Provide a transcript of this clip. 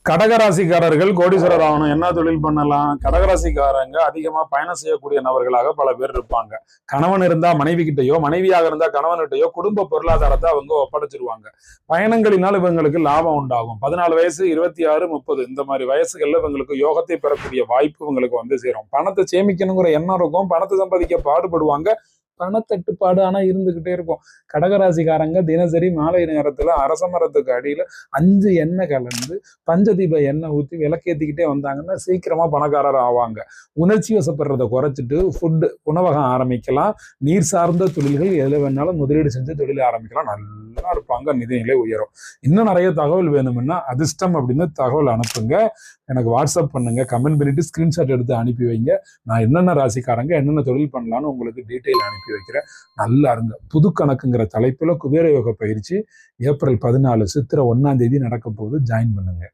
கடகராசிக்காரர்கள் கோடீஸ்வரர் ஆகணும். என்ன தொழில் பண்ணலாம்? கடகராசிக்காரங்க அதிகமா பயணம் செய்யக்கூடிய நபர்களாக பல பேர் இருப்பாங்க. கணவன் இருந்தா மனைவி கிட்டயோ, மனைவியாக இருந்தா கணவன்கிட்டயோ குடும்ப பொருளாதாரத்தை அவங்க ஒப்படைச்சிருவாங்க. பயணங்களினால் இவங்களுக்கு லாபம் உண்டாகும். 14 வயசு, 26, 30 இந்த மாதிரி வயசுகள்ல இவங்களுக்கு யோகத்தை பெறக்கூடிய வாய்ப்பு இவங்களுக்கு வந்து சேரும். பணத்தை சேமிக்கணுங்கிற எண்ணம் இருக்கும். பணத்தை சம்பாதிக்க பாடுபடுவாங்க. பணத்தட்டுப்பாடு ஆனா இருந்துகிட்டே இருக்கும். கடகராசிக்காரங்க தினசரி மாலை நேரத்துல அரச மரத்துக்கு அடியில 5 எண்ணெய் கலந்து பஞ்சதீப எண்ணெய் ஊற்றி விளக்கேற்றிக்கிட்டே வந்தாங்கன்னா சீக்கிரமா பணக்காரர் ஆவாங்க. உணர்ச்சி வசப்படுறதை குறைச்சிட்டு உணவகம் ஆரம்பிக்கலாம். நீர் சார்ந்த தொழில்கள் எதுல வேணாலும் முதலீடு செஞ்சு தொழில் ஆரம்பிக்கலாம். நல்லா இருப்பாங்க. நிதிநிலை உயரும். இன்னும் நிறைய தகவல் வேணும்னா அதிர்ஷ்டம் அப்படின்னு தகவல் அனுப்புங்க. எனக்கு வாட்ஸ்அப் பண்ணுங்க. கமெண்ட் பண்ணிட்டு ஸ்கிரீன்ஷாட் எடுத்து அனுப்பி வைங்க. நான் என்னென்ன ராசிக்காரங்க என்னென்ன தொழில் பண்ணலான்னு உங்களுக்கு டீட்டெயில் அனுப்பி வைக்கிறேன். நல்லா இருங்க. புது கணக்குங்கிற தலைப்புல குபேர யோக பயிற்சி ஏப்ரல் 14 சித்திரை 1ஆம் தேதி நடக்க போகுது. ஜாயின் பண்ணுங்க.